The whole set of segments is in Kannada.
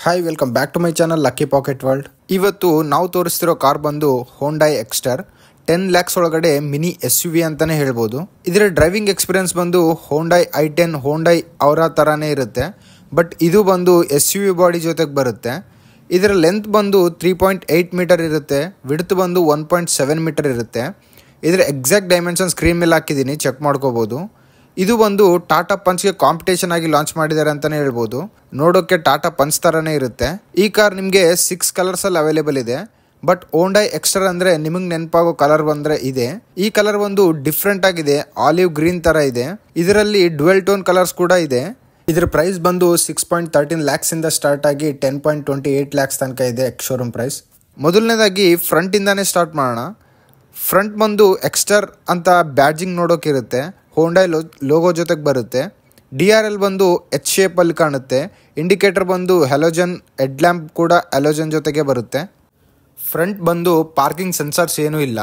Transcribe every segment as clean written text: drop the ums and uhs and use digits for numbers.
Hi welcome back to my channel lucky packet world. ಇವತ್ತು ನಾವು ತೋರಿಸ್ತಿರೋ ಕಾರ್ ಬಂದು ಹೋಂಡೈ ಎಕ್ಸ್ಟರ್ 10 lakhs ಒಳಗಡೆ ಮಿನಿ SUV ಅಂತಾನೆ ಹೇಳ್ಬೋದು. ಇದರ ಡ್ರೈವಿಂಗ್ ಎಕ್ಸ್ಪೀರಿಯನ್ಸ್ ಬಂದು ಹೋಂಡೈ i10 ಹೋಂಡೈ ಅವರ ಥರನೇ ಇರುತ್ತೆ, ಬಟ್ ಇದು ಬಂದು SUV ಬಾಡಿ ಜೊತೆಗೆ ಬರುತ್ತೆ. ಇದರ ಲೆಂತ್ ಬಂದು 3.8 ಮೀಟರ್ ಇರುತ್ತೆ, ವಿಡ್ತ್ ಬಂದು 1.7 ಮೀಟರ್ ಇರುತ್ತೆ. ಇದರ ಎಕ್ಸಾಕ್ಟ್ ಡೈಮೆನ್ಷನ್ ಸ್ಕ್ರೀನ್ ಮೇಲೆ ಹಾಕಿದ್ದೀನಿ, ಚೆಕ್ ಮಾಡ್ಕೋಬೋದು. ಇದು ಬಂದು ಟಾಟಾ ಪಂಚ್ಗೆ ಕಾಂಪಿಟೇಷನ್ ಆಗಿ ಲಾಂಚ್ ಮಾಡಿದ್ದಾರೆ ಅಂತಲೇ ಹೇಳ್ಬೋದು. ನೋಡೋಕ್ಕೆ ಟಾಟಾ ಪಂಚ್ ಥರನೇ ಇರುತ್ತೆ. ಈ ಕಾರ್ ನಿಮಗೆ 6 ಕಲರ್ಸಲ್ಲಿ ಅವೈಲೇಬಲ್ ಇದೆ, ಬಟ್ ಹೋಂಡೈ ಎಕ್ಸ್ಟರ್ ಅಂದರೆ ನಿಮಗೆ ನೆನಪಾಗೋ ಕಲರ್ ಬಂದರೆ ಇದೆ. ಈ ಕಲರ್ ಒಂದು ಡಿಫ್ರೆಂಟ್ ಆಗಿದೆ, ಆಲಿವ್ ಗ್ರೀನ್ ಥರ ಇದೆ. ಇದರಲ್ಲಿ ಡ್ಯುವೆಲ್ ಟೋನ್ ಕಲರ್ಸ್ ಕೂಡ ಇದೆ. ಇದರ ಪ್ರೈಸ್ ಬಂದು 6.13 lakhs ಇಂದ ಸ್ಟಾರ್ಟ್ ಆಗಿ 10.28 lakhs ತನಕ ಇದೆ ಎಕ್ಸ್ ಶೋರೂಮ್ ಪ್ರೈಸ್. ಮೊದಲನೇದಾಗಿ ಫ್ರಂಟಿಂದಾನೇ ಸ್ಟಾರ್ಟ್ ಮಾಡೋಣ. ಫ್ರಂಟ್ ಬಂದು ಎಕ್ಸ್ಟರ್ ಅಂತ ಬ್ಯಾಡ್ಜಿಂಗ್ ನೋಡೋಕ್ಕಿರುತ್ತೆ, ಹೋಂಡೈ ಲೋಗೋ ಜೊತೆಗೆ ಬರುತ್ತೆ. DRL ಬಂದು H ಶೇಪಲ್ಲಿ ಕಾಣುತ್ತೆ. ಇಂಡಿಕೇಟರ್ ಬಂದು ಹೆಲೋಜನ್, ಹೆಡ್ ಲ್ಯಾಂಪ್ ಕೂಡ ಹೆಲೋಜನ್ ಜೊತೆಗೆ ಬರುತ್ತೆ. ಫ್ರಂಟ್ ಬಂದು ಪಾರ್ಕಿಂಗ್ ಸೆನ್ಸರ್ಸ್ ಏನೂ ಇಲ್ಲ.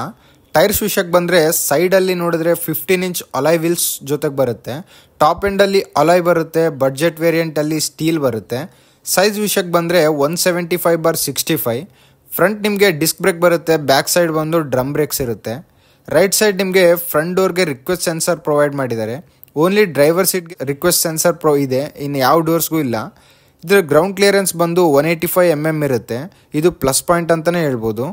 ಟೈರ್ಸ್ ವಿಷಯಕ್ಕೆ ಬಂದರೆ ಸೈಡಲ್ಲಿ ನೋಡಿದ್ರೆ 15 inch ಅಲಾಯ್ ವೀಲ್ಸ್ ಜೊತೆಗೆ ಬರುತ್ತೆ. ಟಾಪ್ ಎಂಡಲ್ಲಿ ಅಲಾಯ್ ಬರುತ್ತೆ, ಬಡ್ಜೆಟ್ ವೇರಿಯಂಟಲ್ಲಿ ಸ್ಟೀಲ್ ಬರುತ್ತೆ. ಸೈಜ್ ವಿಷಯಕ್ಕೆ ಬಂದರೆ 175/65. ಫ್ರಂಟ್ ನಿಮಗೆ ಡಿಸ್ಕ್ ಬ್ರೇಕ್ ಬರುತ್ತೆ, ಬ್ಯಾಕ್ ಸೈಡ್ ಬಂದು ಡ್ರಮ್ ಬ್ರೇಕ್ಸ್ ಇರುತ್ತೆ. ರೈಟ್ ಸೈಡ್ ನಿಮಗೆ ಫ್ರಂಟ್ ಡೋರ್ಗೆ ರಿಕ್ವೆಸ್ಟ್ ಸೆನ್ಸರ್ ಪ್ರೊವೈಡ್ ಮಾಡಿದ್ದಾರೆ. ಓನ್ಲಿ ಡ್ರೈವರ್ ಸೀಟ್ಗೆ ರಿಕ್ವೆಸ್ಟ್ ಸೆನ್ಸರ್ ಇದೆ, ಇನ್ನು ಯಾವ ಡೋರ್ಸ್ಗೂ ಇಲ್ಲ. ಇದರ ಗ್ರೌಂಡ್ ಕ್ಲಿಯರೆನ್ಸ್ ಬಂದು 185 mm ಇರುತ್ತೆ. ಇದು ಪ್ಲಸ್ ಪಾಯಿಂಟ್ ಅಂತಲೇ ಹೇಳ್ಬೋದು.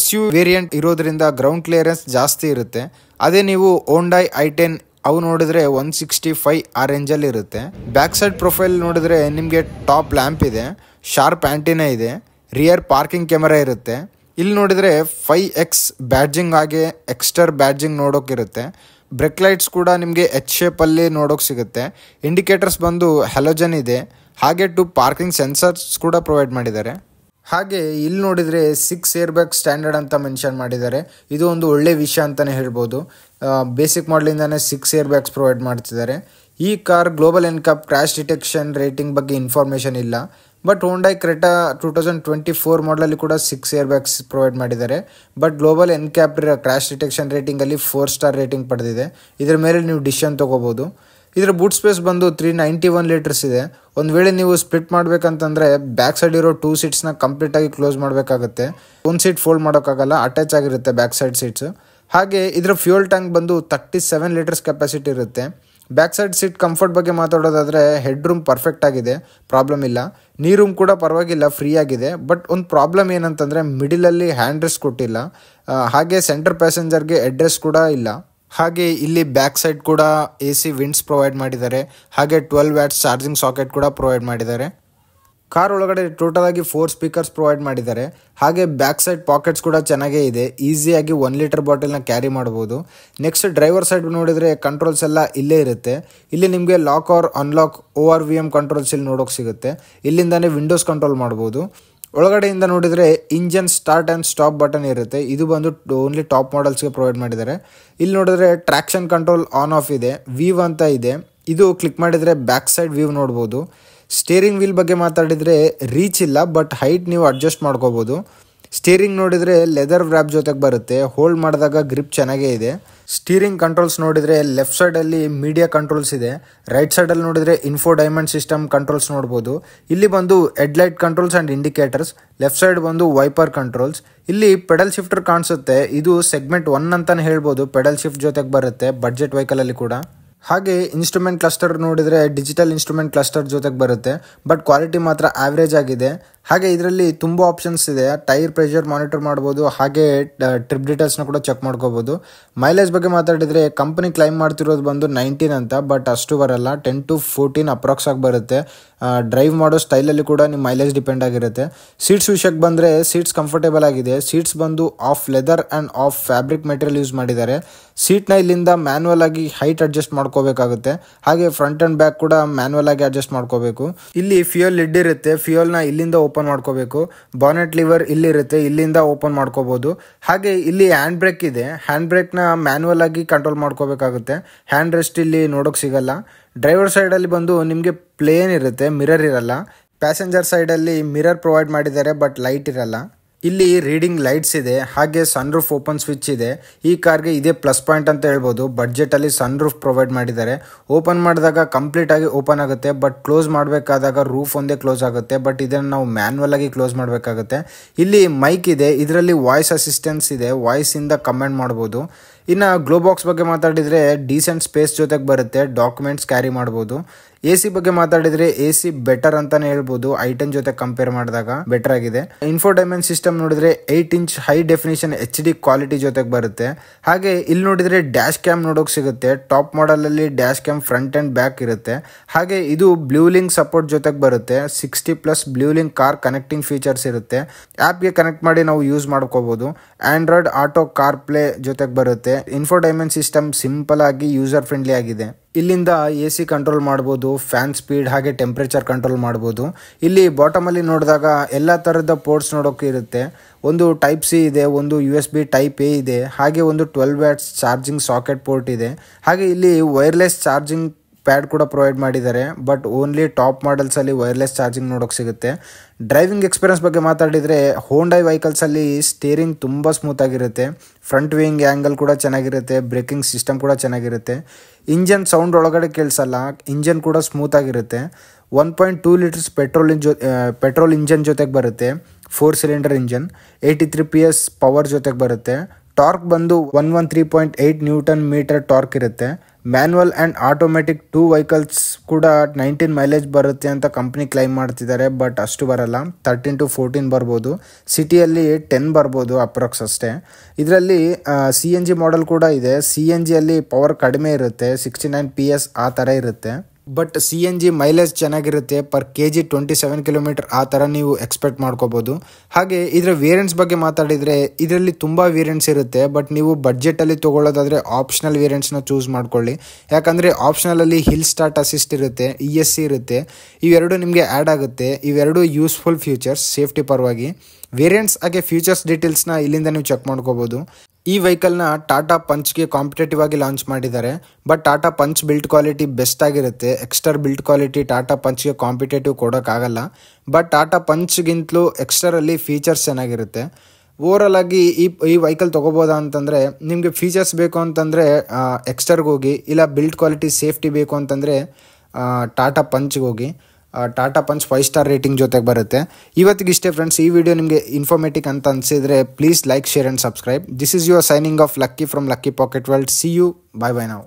SUV ವೇರಿಯಂಟ್ ಇರೋದ್ರಿಂದ ಗ್ರೌಂಡ್ ಕ್ಲಿಯರೆನ್ಸ್ ಜಾಸ್ತಿ ಇರುತ್ತೆ. ಅದೇ ನೀವು ಹೋಂಡೈ i10 ಅವು ನೋಡಿದ್ರೆ 165 ಆ ರೇಂಜಲ್ಲಿ ಇರುತ್ತೆ. ಬ್ಯಾಕ್ ಸೈಡ್ ಪ್ರೊಫೈಲ್ ನೋಡಿದ್ರೆ ನಿಮಗೆ ಟಾಪ್ ಲ್ಯಾಂಪ್ ಇದೆ, ಶಾರ್ಪ್ ಆ್ಯಂಟಿನಾ ಇದೆ, ರಿಯರ್ ಪಾರ್ಕಿಂಗ್ ಕ್ಯಾಮೆರಾ ಇರುತ್ತೆ. ಇಲ್ಲಿ ನೋಡಿದರೆ 5X ಬ್ಯಾಡ್ಜಿಂಗ್ ಹಾಗೆ ಎಕ್ಸ್ಟರ್ ಬ್ಯಾಡ್ಜಿಂಗ್ ನೋಡೋಕ್ಕಿರುತ್ತೆ. ಬ್ರೇಕ್ ಲೈಟ್ಸ್ ಕೂಡ ನಿಮಗೆ H ಶೇಪಲ್ಲಿ ನೋಡೋಕೆ ಸಿಗುತ್ತೆ. ಇಂಡಿಕೇಟರ್ಸ್ ಬಂದು ಹೆಲೋಜನ್ ಇದೆ, ಹಾಗೆ 2 ಪಾರ್ಕಿಂಗ್ ಸೆನ್ಸರ್ಸ್ ಕೂಡ ಪ್ರೊವೈಡ್ ಮಾಡಿದ್ದಾರೆ. ಹಾಗೆ ಇಲ್ಲಿ ನೋಡಿದರೆ 6 ಏರ್ ಬ್ಯಾಗ್ ಸ್ಟ್ಯಾಂಡರ್ಡ್ ಅಂತ ಮೆನ್ಷನ್ ಮಾಡಿದ್ದಾರೆ. ಇದು ಒಂದು ಒಳ್ಳೆ ವಿಷಯ ಅಂತಲೇ ಹೇಳ್ಬೋದು. ಬೇಸಿಕ್ ಮಾಡಲಿಂದಾನೇ 6 ಏರ್ ಬ್ಯಾಗ್ಸ್ ಪ್ರೊವೈಡ್ ಮಾಡ್ತಿದ್ದಾರೆ. ಈ car global NCAP crash detection rating ಬಗ್ಗೆ ಇನ್ಫಾರ್ಮೇಷನ್ ಇಲ್ಲ, ಬಟ್ ಹೋಂಡೈ ಕ್ರೆಟಾ 2024 ಮಾಡಲಲ್ಲಿ ಕೂಡ 6 ಏರ್ ಬ್ಯಾಗ್ಸ್ ಪ್ರೊವೈಡ್ ಮಾಡಿದ್ದಾರೆ. But global NCAP crash detection ರೇಟಿಂಗಲ್ಲಿ 4 ಸ್ಟಾರ್ ರೇಟಿಂಗ್ ಪಡೆದಿದೆ. ಇದರ ಮೇಲೆ ನೀವು ಡಿಸಿಷನ್ ತೊಗೋಬೋದು. ಇದರ ಬೂಟ್ ಸ್ಪೇಸ್ ಬಂದು 391 ಲೀಟರ್ಸ್ ಇದೆ. ಒಂದು ವೇಳೆ ನೀವು ಸ್ಪ್ಲಿಟ್ ಮಾಡಬೇಕಂತಂದರೆ ಬ್ಯಾಕ್ ಸೈಡ್ ಇರೋ 2 ಸೀಟ್ಸ್ನ ಕಂಪ್ಲೀಟಾಗಿ ಕ್ಲೋಸ್ ಮಾಡಬೇಕಾಗುತ್ತೆ. ಒಂದು ಸೀಟ್ ಫೋಲ್ಡ್ ಮಾಡೋಕ್ಕಾಗಲ್ಲ, ಅಟ್ಯಾಚ್ ಆಗಿರುತ್ತೆ ಬ್ಯಾಕ್ ಸೈಡ್ ಸೀಟ್ಸು. ಹಾಗೆ ಇದರ ಫ್ಯೂಯಲ್ ಟ್ಯಾಂಕ್ ಬಂದು 37 ಲೀಟರ್ಸ್ ಕೆಪಾಸಿಟಿ ಇರುತ್ತೆ. ಬ್ಯಾಕ್ ಸೈಡ್ ಸೀಟ್ ಕಂಫರ್ಟ್ ಬಗ್ಗೆ ಮಾತಾಡೋದಾದರೆ ಹೆಡ್ ರೂಮ್ ಪರ್ಫೆಕ್ಟ್ ಆಗಿದೆ, ಪ್ರಾಬ್ಲಮ್ ಇಲ್ಲ. ನೀ ರೂಮ್ ಕೂಡ ಪರವಾಗಿಲ್ಲ, ಫ್ರೀ ಆಗಿದೆ. ಬಟ್ ಒಂದು ಪ್ರಾಬ್ಲಮ್ ಏನಂತಂದರೆ ಮಿಡಿಲಲ್ಲಿ ಹ್ಯಾಂಡ್ ರೆಸ್ಟ್ ಕೊಟ್ಟಿಲ್ಲ, ಹಾಗೆ ಸೆಂಟರ್ ಪ್ಯಾಸೆಂಜರ್ಗೆ ಅಡ್ರೆಸ್ ಕೂಡ ಇಲ್ಲ. ಹಾಗೆ ಇಲ್ಲಿ ಬ್ಯಾಕ್ ಸೈಡ್ ಕೂಡ AC ವಿಂಡ್ಸ್ ಪ್ರೊವೈಡ್ ಮಾಡಿದ್ದಾರೆ, ಹಾಗೆ 12 watts ಚಾರ್ಜಿಂಗ್ ಸಾಕೆಟ್ ಕೂಡ ಪ್ರೊವೈಡ್ ಮಾಡಿದ್ದಾರೆ. ಕಾರ್ ಒಳಗಡೆ ಟೋಟಲ್ ಆಗಿ 4 ಸ್ಪೀಕರ್ಸ್ ಪ್ರೊವೈಡ್ ಮಾಡಿದ್ದಾರೆ. ಹಾಗೆ ಬ್ಯಾಕ್ ಸೈಡ್ ಪಾಕೆಟ್ಸ್ ಕೂಡ ಚೆನ್ನಾಗೇ ಇದೆ, ಈಸಿಯಾಗಿ 1 ಲೀಟರ್ ಬಾಟಲ್ನ ಕ್ಯಾರಿ ಮಾಡ್ಬೋದು. ನೆಕ್ಸ್ಟ್ ಡ್ರೈವರ್ ಸೈಡ್ ನೋಡಿದರೆ ಕಂಟ್ರೋಲ್ಸ್ ಎಲ್ಲ ಇಲ್ಲೇ ಇರುತ್ತೆ. ಇಲ್ಲಿ ನಿಮಗೆ lock or unlock ORVM controls ಇಲ್ಲಿ ನೋಡೋಕೆ ಸಿಗುತ್ತೆ. ಇಲ್ಲಿಂದಾನೇ ವಿಂಡೋಸ್ ಕಂಟ್ರೋಲ್ ಮಾಡ್ಬೋದು. ಒಳಗಡೆಯಿಂದ ನೋಡಿದರೆ engine start and stop button ಇರುತ್ತೆ. ಇದು ಬಂದು ಓನ್ಲಿ ಟಾಪ್ ಮಾಡಲ್ಸ್ಗೆ ಪ್ರೊವೈಡ್ ಮಾಡಿದ್ದಾರೆ. ಇಲ್ಲಿ ನೋಡಿದ್ರೆ ಟ್ರ್ಯಾಕ್ಷನ್ ಕಂಟ್ರೋಲ್ ಆನ್ ಆಫ್ ಇದೆ, ವೀವ್ ಅಂತ ಇದೆ. ಇದು ಕ್ಲಿಕ್ ಮಾಡಿದರೆ ಬ್ಯಾಕ್ ಸೈಡ್ ವ್ಯೂ ನೋಡ್ಬೋದು. ಸ್ಟೇರಿಂಗ್ ವೀಲ್ ಬಗ್ಗೆ ಮಾತಾಡಿದರೆ ರೀಚ್ ಇಲ್ಲ, ಬಟ್ ಹೈಟ್ ನೀವು ಅಡ್ಜಸ್ಟ್ ಮಾಡ್ಕೋಬೋದು. ಸ್ಟೀರಿಂಗ್ ನೋಡಿದರೆ ಲೆದರ್ ವ್ರ್ಯಾಪ್ ಜೊತೆಗೆ ಬರುತ್ತೆ, ಹೋಲ್ಡ್ ಮಾಡಿದಾಗ ಗ್ರಿಪ್ ಚೆನ್ನಾಗೇ ಇದೆ. ಸ್ಟೀರಿಂಗ್ ಕಂಟ್ರೋಲ್ಸ್ ನೋಡಿದರೆ ಲೆಫ್ಟ್ ಸೈಡಲ್ಲಿ ಮೀಡಿಯಾ ಕಂಟ್ರೋಲ್ಸ್ ಇದೆ, ರೈಟ್ ಸೈಡಲ್ಲಿ ನೋಡಿದರೆ ಇನ್ಫೋಟೈನ್ಮೆಂಟ್ ಸಿಸ್ಟಮ್ ಕಂಟ್ರೋಲ್ಸ್ ನೋಡ್ಬೋದು. ಇಲ್ಲಿ ಬಂದು headlight controls and indicators, left side ಬಂದು ವೈಪರ್ ಕಂಟ್ರೋಲ್ಸ್. ಇಲ್ಲಿ ಪೆಡಲ್ ಶಿಫ್ಟರ್ ಕಾಣಿಸುತ್ತೆ, ಇದು ಸೆಗ್ಮೆಂಟ್ 1 ಅಂತಲೇ ಹೇಳ್ಬೋದು. ಪೆಡಲ್ ಶಿಫ್ಟ್ ಜೊತೆಗೆ ಬರುತ್ತೆ ಬಡ್ಜೆಟ್ ವೆಹಿಕಲಲ್ಲಿ ಕೂಡ. ಹಾಗೆ ಇನ್ಸ್ಟ್ರೂಮೆಂಟ್ ಕ್ಲಸ್ಟರ್ ನೋಡಿದರೆ ಡಿಜಿಟಲ್ ಇನ್ಸ್ಟ್ರೂಮೆಂಟ್ ಕ್ಲಸ್ಟರ್ ಜೊತೆಗೆ ಬರುತ್ತೆ, ಬಟ್ ಕ್ವಾಲಿಟಿ ಮಾತ್ರ ಆವ್ರೇಜ್ ಆಗಿದೆ. ಹಾಗೆ ಇದರಲ್ಲಿ ತುಂಬ ಆಪ್ಷನ್ಸ್ ಇದೆ, ಟೈರ್ ಪ್ರೆಷರ್ ಮಾನಿಟರ್ ಮಾಡ್ಬೋದು, ಹಾಗೆ ಟ್ರಿಪ್ ಡೀಟೇಲ್ಸ್ನ ಕೂಡ ಚೆಕ್ ಮಾಡ್ಕೋಬೋದು. ಮೈಲೇಜ್ ಬಗ್ಗೆ ಮಾತಾಡಿದರೆ ಕಂಪನಿ ಕ್ಲೈಮ್ ಮಾಡ್ತಿರೋದು ಬಂದು 19 ಅಂತ, ಬಟ್ ಅಷ್ಟು ಬರಲ್ಲ, 10 to 14 ಅಪ್ರಾಕ್ಸ್ ಆಗಿ ಬರುತ್ತೆ. ಡ್ರೈವ್ ಮಾಡೋ ಸ್ಟೈಲಲ್ಲಿ ಕೂಡ ನಿಮ್ಮ ಮೈಲೇಜ್ ಡಿಪೆಂಡ್ ಆಗಿರುತ್ತೆ. ಸೀಟ್ಸ್ ವಿಷಯಕ್ಕೆ ಬಂದರೆ ಸೀಟ್ಸ್ ಕಂಫರ್ಟೇಬಲ್ ಆಗಿದೆ. ಸೀಟ್ಸ್ ಬಂದು of leather and of fabric material use ಮಾಡಿದ್ದಾರೆ. ಸೀಟ್ನ ಇಲ್ಲಿಂದ ಮ್ಯಾನ್ಯಲ್ ಆಗಿ ಹೈಟ್ ಅಡ್ಜಸ್ಟ್ ಮಾಡ್ಕೋಬೇಕಾಗುತ್ತೆ. ಹಾಗೆ ಫ್ರಂಟ್ ಆ್ಯಂಡ್ ಬ್ಯಾಕ್ ಕೂಡ ಮ್ಯಾನ್ಯಲ್ ಆಗಿ ಅಡ್ಜಸ್ಟ್ ಮಾಡ್ಕೋಬೇಕು. ಇಲ್ಲಿ ಫ್ಯೂಯಲ್ ಲಿಡ್ ಇರುತ್ತೆ, ಫ್ಯೂಯಲ್ನ ಇಲ್ಲಿಂದ ಓಪನ್ ಮಾಡ್ಕೋಬೇಕು. ಬಾನೆಟ್ ಲಿವರ್ ಇಲ್ಲಿರುತ್ತೆ, ಇಲ್ಲಿಂದ ಓಪನ್ ಮಾಡ್ಕೋಬೋದು. ಹಾಗೆ ಇಲ್ಲಿ ಹ್ಯಾಂಡ್ ಬ್ರೇಕ್ ಇದೆ, ಹ್ಯಾಂಡ್ ಬ್ರೇಕ್ನ ಮ್ಯಾನ್ಯಲ್ ಆಗಿ ಕಂಟ್ರೋಲ್ ಮಾಡ್ಕೋಬೇಕಾಗುತ್ತೆ. ಹ್ಯಾಂಡ್ ರೆಸ್ಟ್ ಇಲ್ಲಿ ನೋಡೋಕೆ ಸಿಗಲ್ಲ. ಡ್ರೈವರ್ ಸೈಡಲ್ಲಿ ಬಂದು ನಿಮಗೆ ಪ್ಲೇನ್ ಇರುತ್ತೆ, ಮಿರರ್ ಇರಲ್ಲ. ಪ್ಯಾಸೆಂಜರ್ ಸೈಡಲ್ಲಿ ಮಿರರ್ ಪ್ರೊವೈಡ್ ಮಾಡಿದ್ದಾರೆ, ಬಟ್ ಲೈಟ್ ಇರಲ್ಲ. ಇಲ್ಲಿ ರೀಡಿಂಗ್ ಲೈಟ್ಸ್ ಇದೆ, ಹಾಗೆ ಸನ್ ರೂಫ್ ಓಪನ್ ಸ್ವಿಚ್ ಇದೆ. ಈ ಕಾರ್ಗೆ ಇದೇ ಪ್ಲಸ್ ಪಾಯಿಂಟ್ ಅಂತ ಹೇಳ್ಬೋದು. ಬಡ್ಜೆಟ್ ಅಲ್ಲಿ ಸನ್ ರೂಫ್ ಪ್ರೊವೈಡ್ ಮಾಡಿದ್ದಾರೆ. ಓಪನ್ ಮಾಡಿದಾಗ ಕಂಪ್ಲೀಟ್ ಆಗಿ ಓಪನ್ ಆಗುತ್ತೆ, ಬಟ್ ಕ್ಲೋಸ್ ಮಾಡಬೇಕಾದಾಗ ರೂಫ್ ಒಂದೇ ಕ್ಲೋಸ್ ಆಗುತ್ತೆ. ಬಟ್ ಇದನ್ನು ನಾವು ಮ್ಯಾನ್ಯಲ್ ಆಗಿ ಕ್ಲೋಸ್ ಮಾಡಬೇಕಾಗುತ್ತೆ. ಇಲ್ಲಿ ಮೈಕ್ ಇದೆ, ಇದರಲ್ಲಿ ವಾಯ್ಸ್ ಅಸಿಸ್ಟೆನ್ಸ್ ಇದೆ, ವಾಯ್ಸ್ ಇಂದ ಕಮೆಂಟ್ ಮಾಡ್ಬೋದು. ಇನ್ನು ಗ್ಲೋ ಬಾಕ್ಸ್ ಬಗ್ಗೆ ಮಾತಾಡಿದರೆ ಡೀಸೆಂಟ್ ಸ್ಪೇಸ್ ಜೊತೆಗೆ ಬರುತ್ತೆ, ಡಾಕ್ಯುಮೆಂಟ್ಸ್ ಕ್ಯಾರಿ ಮಾಡ್ಬೋದು. AC ಬಗ್ಗೆ ಮಾತಾಡಿದರೆ AC ಬೆಟರ್ ಅಂತಾನೆ ಹೇಳ್ಬೋದು. i10 ಜೊತೆ ಕಂಪೇರ್ ಮಾಡಿದಾಗ ಬೆಟರ್ ಆಗಿದೆ. ಇನ್ಫೋಟೈನ್ಮೆಂಟ್ ಸಿಸ್ಟಮ್ ನೋಡಿದ್ರೆ 8 inch high definition HD quality ಜೊತೆಗೆ ಬರುತ್ತೆ. ಹಾಗೆ ಇಲ್ಲಿ ನೋಡಿದ್ರೆ ಡ್ಯಾಶ್ ಕ್ಯಾಮ್ ನೋಡೋಕೆ ಸಿಗುತ್ತೆ. ಟಾಪ್ ಮಾಡೆಲ್ ಅಲ್ಲಿ dash cam front and back ಇರುತ್ತೆ. ಹಾಗೆ ಇದು ಬ್ಲೂ ಲಿಂಕ್ ಸಪೋರ್ಟ್ ಜೊತೆಗೆ ಬರುತ್ತೆ. 60+ blue link car connecting features ಇರುತ್ತೆ. ಆ್ಯಪ್ಗೆ ಕನೆಕ್ಟ್ ಮಾಡಿ ನಾವು ಯೂಸ್ ಮಾಡ್ಕೋಬಹುದು. ಆಂಡ್ರಾಯ್ಡ್ ಆಟೋ ಕಾರ್ ಪ್ಲೇ ಜೊತೆಗೆ ಬರುತ್ತೆ. ಇನ್ಫೋಟೈನ್ಮೆಂಟ್ ಸಿಸ್ಟಮ್ ಸಿಂಪಲ್ ಆಗಿ ಯೂಸರ್ ಫ್ರೆಂಡ್ಲಿ ಆಗಿದೆ. ಇಲ್ಲಿಂದ AC ಕಂಟ್ರೋಲ್ ಮಾಡ್ಬೋದು, ಫ್ಯಾನ್ ಸ್ಪೀಡ್ ಹಾಗೆ ಟೆಂಪ್ರೇಚರ್ ಕಂಟ್ರೋಲ್ ಮಾಡ್ಬೋದು. ಇಲ್ಲಿ ಬಾಟಮ್ ಅಲ್ಲಿ ನೋಡಿದಾಗ ಎಲ್ಲ ತರಹದ ಪೋರ್ಟ್ಸ್ ನೋಡೋಕೆ ಇರುತ್ತೆ. ಒಂದು ಟೈಪ್ C ಇದೆ, ಒಂದು USB ಟೈಪ್ A ಇದೆ, ಹಾಗೆ ಒಂದು 12 ವ್ಯಾಟ್ಸ್ ಚಾರ್ಜಿಂಗ್ ಸಾಕೆಟ್ ಪೋರ್ಟ್ ಇದೆ. ಹಾಗೆ ಇಲ್ಲಿ ವೈರ್ಲೆಸ್ ಚಾರ್ಜಿಂಗ್ ಪ್ಯಾಡ್ ಕೂಡ ಪ್ರೊವೈಡ್ ಮಾಡಿದ್ದಾರೆ. ಬಟ್ ಓನ್ಲಿ ಟಾಪ್ ಮಾಡೆಲ್ಸ್ ಅಲ್ಲಿ ವೈರ್ಲೆಸ್ ಚಾರ್ಜಿಂಗ್ ನೋಡೋಕೆ ಸಿಗುತ್ತೆ. ಡ್ರೈವಿಂಗ್ ಎಕ್ಸ್ಪೀರಿಯನ್ಸ್ ಬಗ್ಗೆ ಮಾತಾಡಿದರೆ ಹೋಂಡೈ ವೆಹಿಕಲ್ಸ್ ಅಲ್ಲಿ ಸ್ಟೇರಿಂಗ್ ತುಂಬ ಸ್ಮೂತ್ ಆಗಿರುತ್ತೆ. ಫ್ರಂಟ್ ವ್ಯೂಯಿಂಗ್ ಆ್ಯಂಗಲ್ ಕೂಡ ಚೆನ್ನಾಗಿರುತ್ತೆ. ಬ್ರೇಕಿಂಗ್ ಸಿಸ್ಟಮ್ ಕೂಡ ಚೆನ್ನಾಗಿರುತ್ತೆ. ಇಂಜನ್ ಸೌಂಡ್ ಒಳಗಡೆ ಕೇಳಿಸಲ್ಲ, ಇಂಜನ್ ಕೂಡ ಸ್ಮೂತ್ ಆಗಿರುತ್ತೆ. 1.2 ಲೀಟರ್ಸ್ ಪೆಟ್ರೋಲ್ ಇಂಜನ್ ಜೊತೆಗೆ ಬರುತ್ತೆ. 4 ಸಿಲಿಂಡರ್ ಇಂಜನ್, 83 PS ಪವರ್ ಜೊತೆಗೆ ಬರುತ್ತೆ. ಟಾರ್ಕ್ ಬಂದು 113.8 ನ್ಯೂಟನ್ ಮೀಟರ್ ಟಾರ್ಕ್ ಇರುತ್ತೆ. ಮ್ಯಾನ್ಯುವಲ್ ಆ್ಯಂಡ್ ಆಟೋಮೆಟಿಕ್ 2 ವೆಹಿಕಲ್ಸ್ ಕೂಡ 19 ಮೈಲೇಜ್ ಬರುತ್ತೆ ಅಂತ ಕಂಪ್ನಿ ಕ್ಲೈಮ್ ಮಾಡ್ತಿದ್ದಾರೆ. ಬಟ್ ಅಷ್ಟು ಬರಲ್ಲ, 13 to 14 ಬರ್ಬೋದು. ಸಿಟಿಯಲ್ಲಿ 10 ಬರ್ಬೋದು ಅಪ್ರಾಕ್ಸ್ ಅಷ್ಟೇ. ಇದರಲ್ಲಿ CNG ಮಾಡೆಲ್ ಕೂಡ ಇದೆ. CNG ಅಲ್ಲಿ ಪವರ್ ಕಡಿಮೆ ಇರುತ್ತೆ, 69 PS ಆ ಥರ ಇರುತ್ತೆ. ಬಟ್ CNG ಮೈಲೇಜ್ ಚೆನ್ನಾಗಿರುತ್ತೆ. per kg 27 ಕಿಲೋಮೀಟರ್ ಆ ಥರ ನೀವು ಎಕ್ಸ್ಪೆಕ್ಟ್ ಮಾಡ್ಕೋಬೋದು. ಹಾಗೆ ಇದರ ವೇರಿಯಂಟ್ಸ್ ಬಗ್ಗೆ ಮಾತಾಡಿದರೆ ಇದರಲ್ಲಿ ತುಂಬ ವೇರಿಯಂಟ್ಸ್ ಇರುತ್ತೆ. ಬಟ್ ನೀವು ಬಡ್ಜೆಟಲ್ಲಿ ತೊಗೊಳ್ಳೋದಾದರೆ ಆಪ್ಷನಲ್ ವೇರಿಯಂಟ್ಸ್ನ ಚೂಸ್ ಮಾಡ್ಕೊಳ್ಳಿ. ಯಾಕಂದರೆ ಆಪ್ಷನಲಲ್ಲಿ ಹಿಲ್ ಸ್ಟಾರ್ಟ್ ಅಸಿಸ್ಟ್ ಇರುತ್ತೆ, ESC ಇರುತ್ತೆ. ಇವೆರಡು ನಿಮಗೆ ಆ್ಯಡ್ ಆಗುತ್ತೆ. ಇವೆರಡು ಯೂಸ್ಫುಲ್ ಫ್ಯೂಚರ್ಸ್ ಸೇಫ್ಟಿ ಪರವಾಗಿ. ವೇರಿಯಂಟ್ಸ್ ಹಾಗೆ ಫ್ಯೂಚರ್ಸ್ ಡೀಟೇಲ್ಸ್ನ ಇಲ್ಲಿಂದ ನೀವು ಚೆಕ್ ಮಾಡ್ಕೋಬೋದು. ಈ ವೆಹಿಕಲ್ನ ಟಾಟಾ ಪಂಚ್ಗೆ ಕಾಂಪಿಟೇಟಿವ್ ಆಗಿ ಲಾಂಚ್ ಮಾಡಿದ್ದಾರೆ. But Tata Punch build quality best ಆಗಿರುತ್ತೆ. ಎಕ್ಸ್ಟರ್ ಬಿಲ್ಡ್ ಕ್ವಾಲಿಟಿ ಟಾಟಾ ಪಂಚ್ಗೆ ಕಾಂಪಿಟೇಟಿವ್ ಕೊಡೋಕ್ಕಾಗಲ್ಲ. ಬಟ್ ಟಾಟಾ ಪಂಚ್ಗಿಂತಲೂ ಎಕ್ಸ್ಟರಲ್ಲಿ ಫೀಚರ್ಸ್ ಚೆನ್ನಾಗಿರುತ್ತೆ. ಓವರಾಲ್ ಆಗಿ ಈ ವೆಹಿಕಲ್ ತೊಗೋಬೋದಾ ಅಂತಂದರೆ, ನಿಮಗೆ ಫೀಚರ್ಸ್ ಬೇಕು ಅಂತಂದರೆ ಎಕ್ಸ್ಟರ್ಗೆ ಹೋಗಿ, ಇಲ್ಲ ಬಿಲ್ಡ್ ಕ್ವಾಲಿಟಿ ಸೇಫ್ಟಿ ಬೇಕು ಅಂತಂದರೆ ಟಾಟಾ ಪಂಚ್ಗೆ ಹೋಗಿ. ಟಾಟಾ ಪಂಚ್ 5 ಸ್ಟಾರ್ ರೇಟಿಂಗ್ ಜೊತೆಗೆ ಬರುತ್ತೆ. ಇವತ್ತಿಗಿಷ್ಟೇ ಫ್ರೆಂಡ್ಸ್. ಈ ವಿಡಿಯೋ ನಿಮಗೆ ಇನ್ಫಾರ್ಮೇಟಿವ್ ಅಂತ ಅನಿಸಿದರೆ please like, share and subscribe. This is your signing off Lucky from Lucky packet World. See you, bye bye ನಾವು.